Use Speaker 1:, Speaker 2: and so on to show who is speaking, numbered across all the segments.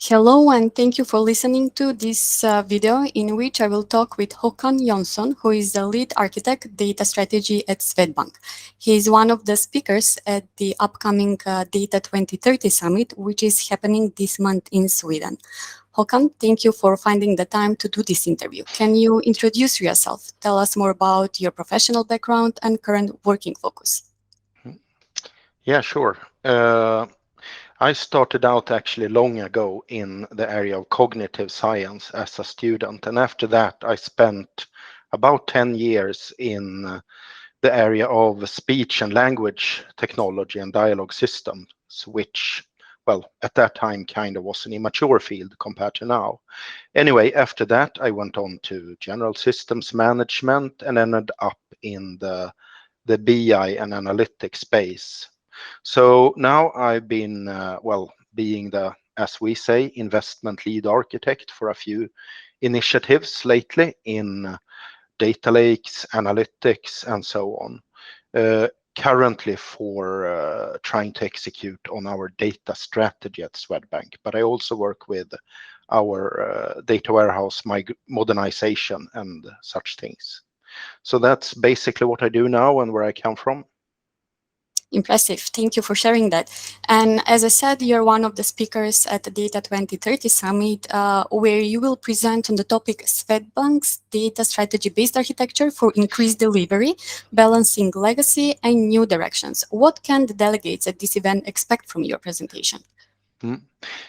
Speaker 1: Hello, and thank you for listening to this video in which I will talk with Håkan Jonsson, who is the lead architect data strategy at Swedbank. He is one of the speakers at the upcoming Data 2030 Summit, which is happening this month in Sweden. Håkan, thank you for finding the time to do this interview. Can you introduce yourself? Tell us more about your professional background and current working focus.
Speaker 2: Yeah, sure. I started out actually long ago in the area of cognitive science as a student, and after that I spent about 10 years in the area of speech and language technology and dialogue systems, which, well, at that time kind of was an immature field compared to now. Anyway, after that I went on to general systems management and ended up in the BI and analytics space. So now I've been, being the, as we say, investment lead architect for a few initiatives lately in data lakes, analytics, and so on. Currently for trying to execute on our data strategy at Swedbank, but I also work with our data warehouse modernization and such things. So that's basically what I do now and where I come from.
Speaker 1: Impressive. Thank you for sharing that. And as I said, you're one of the speakers at the Data 2030 Summit, where you will present on the topic Swedbank's data strategy-based architecture for increased delivery, balancing legacy and new directions. What can the delegates at this event expect from your presentation?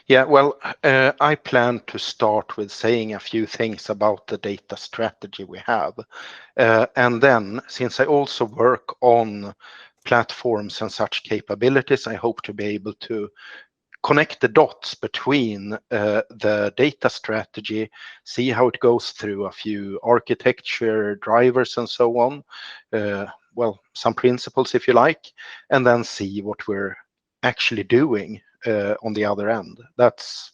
Speaker 2: Yeah, well, I plan to start with saying a few things about the data strategy we have. And then, since I also work on platforms and such capabilities, I hope to be able to connect the dots between the data strategy, see how it goes through a few architecture drivers and so on, some principles if you like, and then see what we're actually doing on the other end. That's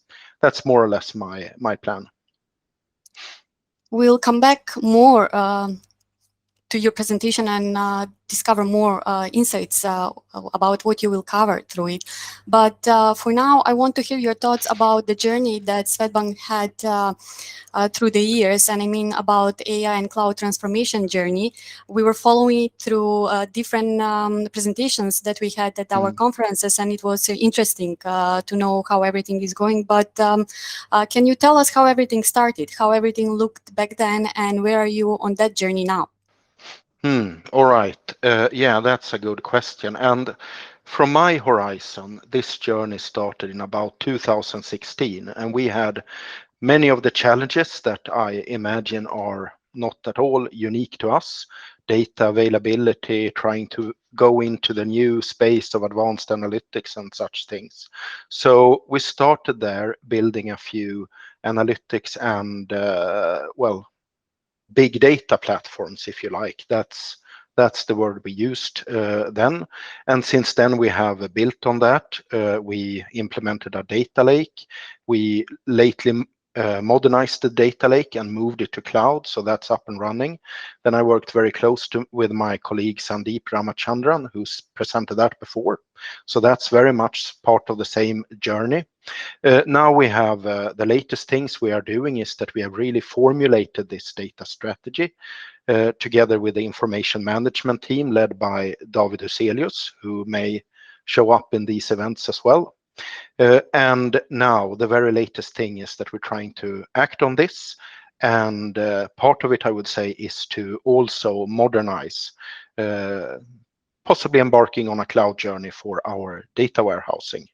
Speaker 2: more or less my plan.
Speaker 1: We'll come back more to your presentation and discover more insights about what you will cover through it. But for now, I want to hear your thoughts about the journey that Swedbank had through the years, and I mean about AI and cloud transformation journey. We were following it through different presentations that we had at our conferences, and it was interesting to know how everything is going. But can you tell us how everything started, how everything looked back then, and where are you on that journey now?
Speaker 2: All right. Yeah, that's a good question. And from my horizon, this journey started in about 2016, and we had many of the challenges that I imagine are not at all unique to us. Data availability, trying to go into the new space of advanced analytics and such things. So we started there building a few analytics and, big data platforms, if you like. That's the word we used then. And since then we have built on that. We implemented a data lake. We lately modernized the data lake and moved it to cloud, so that's up and running. Then I worked very close with my colleague Sandeep Ramachandran, who's presented that before. So that's very much part of the same journey. Now we have the latest things we are doing is that we have really formulated this data strategy together with the information management team led by David Huselius, who may show up in these events as well. And now the very latest thing is that we're trying to act on this. And part of it, I would say, is to also modernize, possibly embarking on a cloud journey for our data warehousing.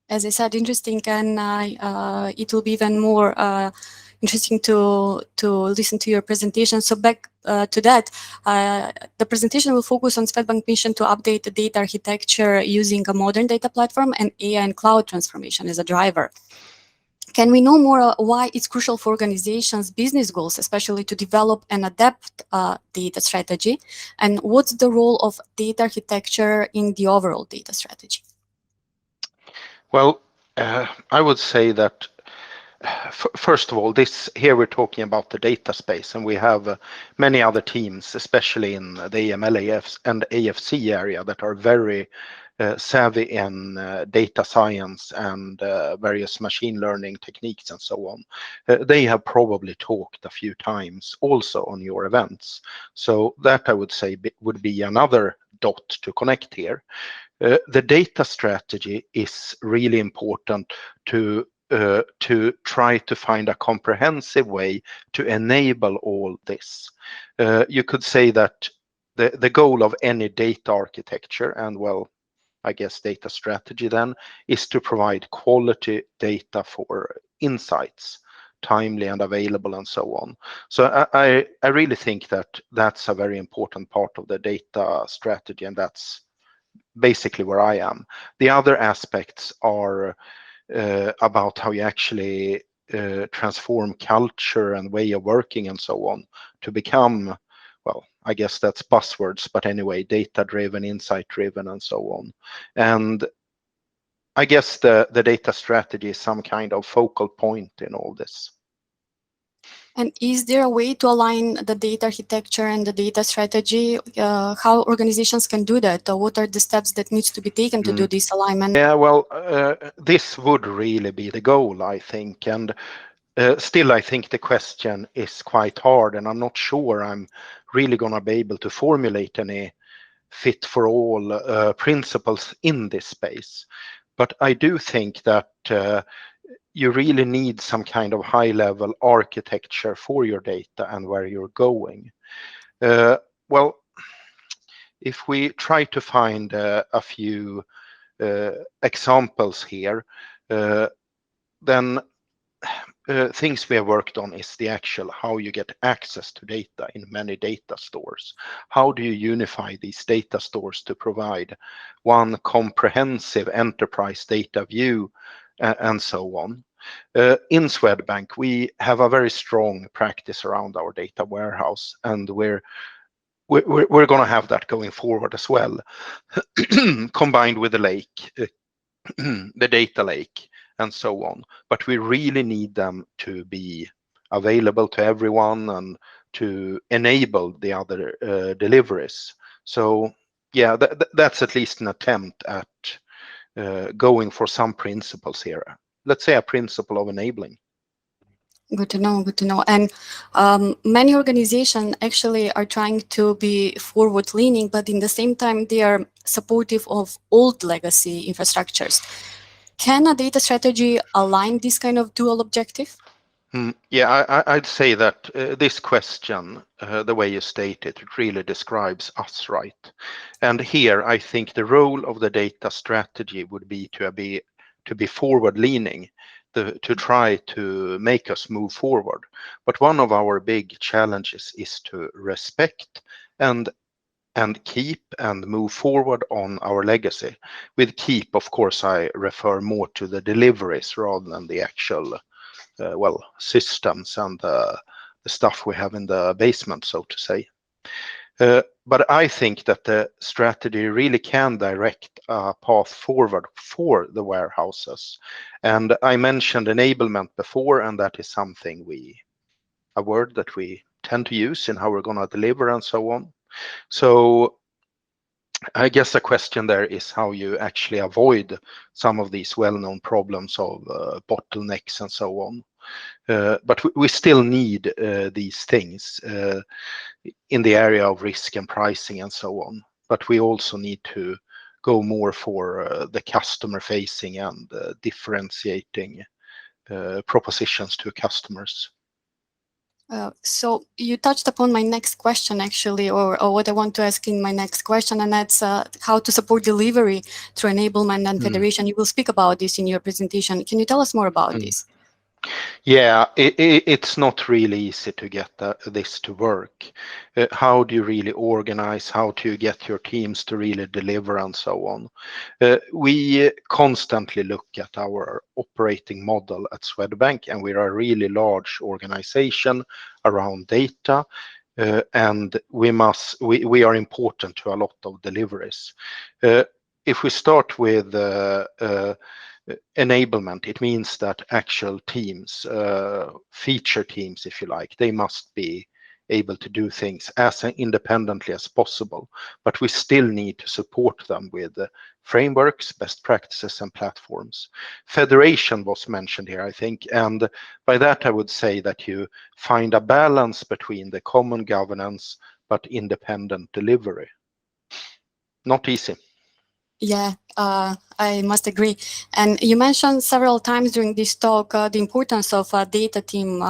Speaker 1: As I said, interesting, and it will be even more interesting to listen to your presentation. So back to that, the presentation will focus on Swedbank mission to update the data architecture using a modern data platform and AI and cloud transformation as a driver. Can we know more why it's crucial for organizations' business goals, especially to develop and adapt data strategy? And what's the role of data architecture in the overall data strategy?
Speaker 2: Well, I would say that First of all, here we're talking about the data space, and we have many other teams, especially in the AML and AFC area, that are very savvy in data science and various machine learning techniques and so on. They have probably talked a few times also on your events. So that I would say would be another dot to connect here. The data strategy is really important to try to find a comprehensive way to enable all this. You could say that the goal of any data architecture, and well, I guess data strategy then, is to provide quality data for insights, timely and available and so on. So I really think that that's a very important part of the data strategy, and that's basically where I am. The other aspects are about how you actually transform culture and way of working and so on to become, well, I guess that's buzzwords, but anyway, data-driven, insight-driven, and so on. And I guess the data strategy is some kind of focal point in all this.
Speaker 1: And is there a way to align the data architecture and the data strategy? How organizations can do that? Or what are the steps that needs to be taken to do this alignment?
Speaker 2: Yeah, well, this would really be the goal, I think. And still, I think the question is quite hard, and I'm not sure I'm really going to be able to formulate any fit for all principles in this space. But I do think that you really need some kind of high level architecture for your data and where you're going. Well, if we try to find a few examples here, then things we have worked on is the actual how you get access to data in many data stores. How do you unify these data stores to provide one comprehensive enterprise data view and so on. In Swedbank, we have a very strong practice around our data warehouse, and we're going to have that going forward as well, combined with the lake, the data lake, and so on. But we really need them to be available to everyone and to enable the other deliveries. So yeah, that's at least an attempt at going for some principles here. Let's say a principle of enabling.
Speaker 1: Good to know, good to know. And many organizations actually are trying to be forward-leaning, but in the same time, they are supportive of old legacy infrastructures. Can a data strategy align this kind of dual objective?
Speaker 2: Yeah, I'd say that this question, the way you state it, really describes us, right? And here, I think the role of the data strategy would be to be forward-leaning, to try to make us move forward. But one of our big challenges is to respect and keep and move forward on our legacy. With keep, of course, I refer more to the deliveries rather than the actual well, systems and the stuff we have in the basement, so to say. But I think that the strategy really can direct a path forward for the warehouses. And I mentioned enablement before, and that is something a word that we tend to use in how we're going to deliver and so on. So I guess the question there is how you actually avoid some of these well-known problems of bottlenecks and so on. But we still need these things in the area of risk and pricing and so on. But we also need to go more for the customer facing and differentiating propositions to customers.
Speaker 1: So you touched upon my next question, actually, or what I want to ask in my next question, and that's how to support delivery through enablement and federation. You will speak about this in your presentation. Can you tell us more about this?
Speaker 2: Yeah, it's not really easy to get this to work. How do you really organize? How do you get your teams to really deliver and so on? We constantly look at our operating model at Swedbank, and we are a really large organization around data. And we are important to a lot of deliveries. If we start with enablement, it means that actual teams, feature teams, if you like, they must be able to do things as independently as possible, but we still need to support them with frameworks, best practices, and platforms. Federation was mentioned here, I think, and by that I would say that you find a balance between the common governance but independent delivery. Not easy.
Speaker 1: Yeah, I must agree. And you mentioned several times during this talk the importance of a data team.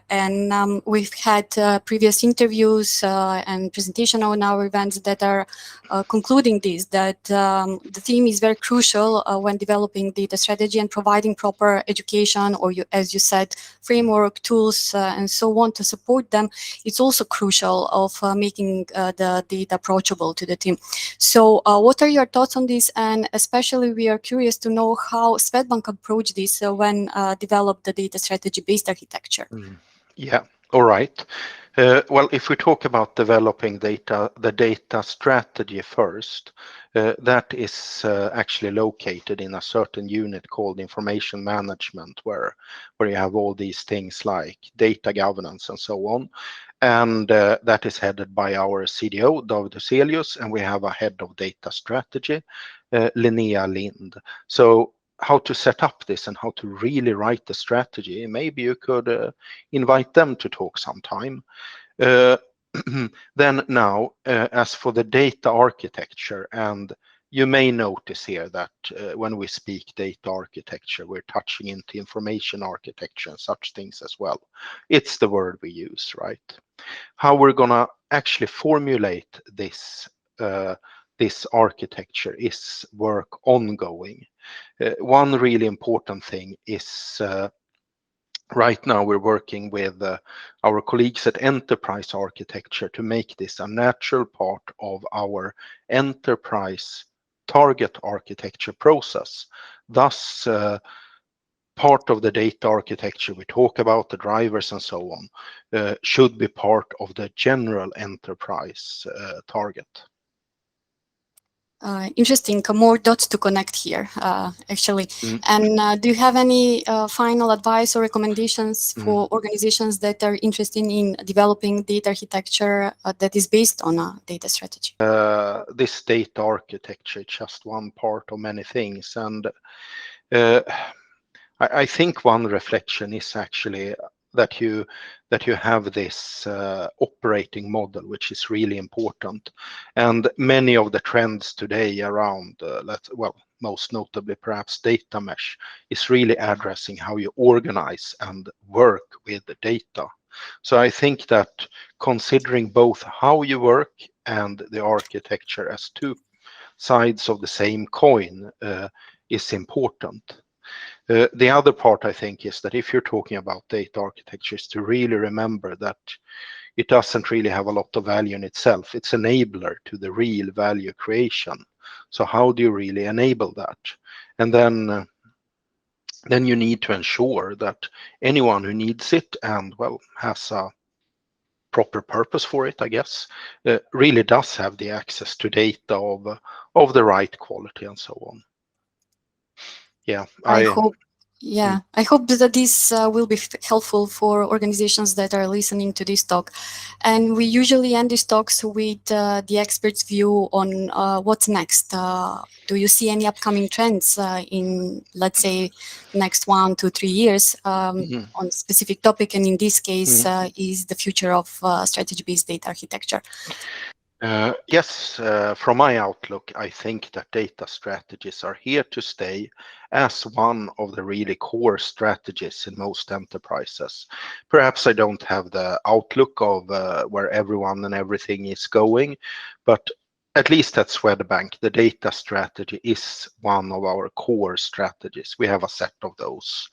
Speaker 1: And we've had previous interviews and presentation on our events that are concluding this, that the team is very crucial when developing data strategy and providing proper education, or as you said, framework, tools, and so on to support them. It's also crucial of making the data approachable to the team. So what are your thoughts on this? And especially we are curious to know how Swedbank approached this when developed the data strategy-based architecture.
Speaker 2: Yeah, all right. Well, if we talk about developing the data strategy first, that is actually located in a certain unit called information management, where you have all these things like data governance and so on. And that is headed by our CDO, David Huselius, and we have a head of data strategy, Linnea Lind. So how to set up this and how to really write the strategy, maybe you could invite them to talk sometime. Then now, as for the data architecture, and you may notice here that when we speak data architecture, we're touching into information architecture and such things as well. It's the word we use, right? How we're gonna actually formulate this this architecture is work ongoing. One really important thing is right now we're working with our colleagues at Enterprise Architecture to make this a natural part of our enterprise target architecture process. Thus, part of the data architecture we talk about, the drivers and so on, should be part of the general enterprise target.
Speaker 1: Interesting, more dots to connect here, actually. And do you have any final advice or recommendations for organizations that are interested in developing data architecture that is based on a data strategy?
Speaker 2: This data architecture is just one part of many things, and I think one reflection is actually that you have this operating model, which is really important. And many of the trends today around, most notably perhaps data mesh, is really addressing how you organize and work with the data. So I think that considering both how you work and the architecture as two sides of the same coin is important. The other part, I think, is that if you're talking about data architecture, is to really remember that it doesn't really have a lot of value in itself. It's enabler to the real value creation. So how do you really enable that? And then you need to ensure that anyone who needs it and, well, has a proper purpose for it, I guess, really does have the access to data of the right quality and so on. Yeah,
Speaker 1: I hope. Yeah, I hope that this will be helpful for organizations that are listening to this talk. And we usually end these talks with the expert's view on what's next. Do you see any upcoming trends in, let's say, next 1 to 3 years on a specific topic? And in this case, is the future of strategy-based data architecture.
Speaker 2: Yes, from my outlook, I think that data strategies are here to stay as one of the really core strategies in most enterprises. Perhaps I don't have the outlook of where everyone and everything is going, but at least at Swedbank, the data strategy is one of our core strategies. We have a set of those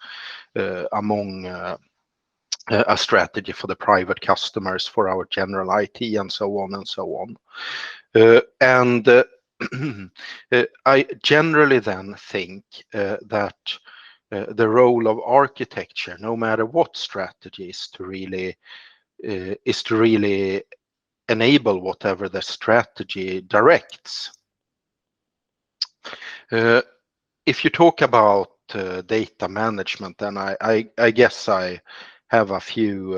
Speaker 2: among a strategy for the private customers, for our general IT, and so on and so on. I generally then think that the role of architecture, no matter what strategy, is to really enable whatever the strategy directs. If you talk about data management, then I guess I have a few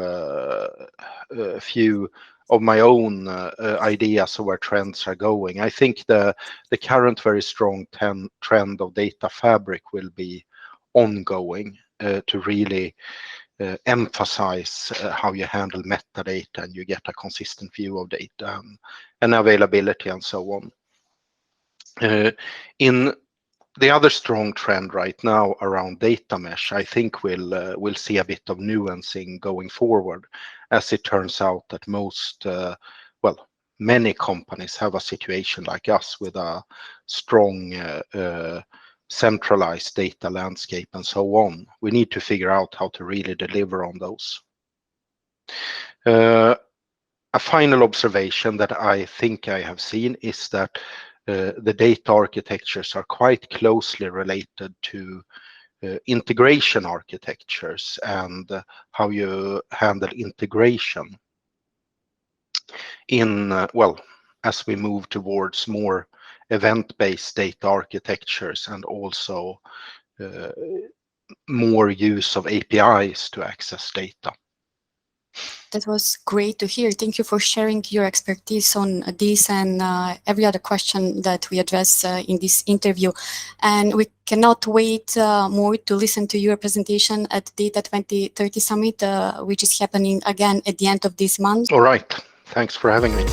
Speaker 2: of my own ideas of where trends are going. I think the current very strong trend of data fabric will be ongoing to really emphasize how you handle metadata and you get a consistent view of data and availability and so on. In the other strong trend right now around data mesh, I think we'll see a bit of nuancing going forward, as it turns out that many companies have a situation like us with a strong centralized data landscape and so on. We need to figure out how to really deliver on those. A final observation that I think I have seen is that the data architectures are quite closely related to integration architectures and how you handle integration in, as we move towards more event-based data architectures and also more use of APIs to access data.
Speaker 1: That was great to hear. Thank you for sharing your expertise on this and every other question that we address in this interview. And we cannot wait more to listen to your presentation at Data 2030 Summit, which is happening again at the end of this month.
Speaker 2: All right. Thanks for having me.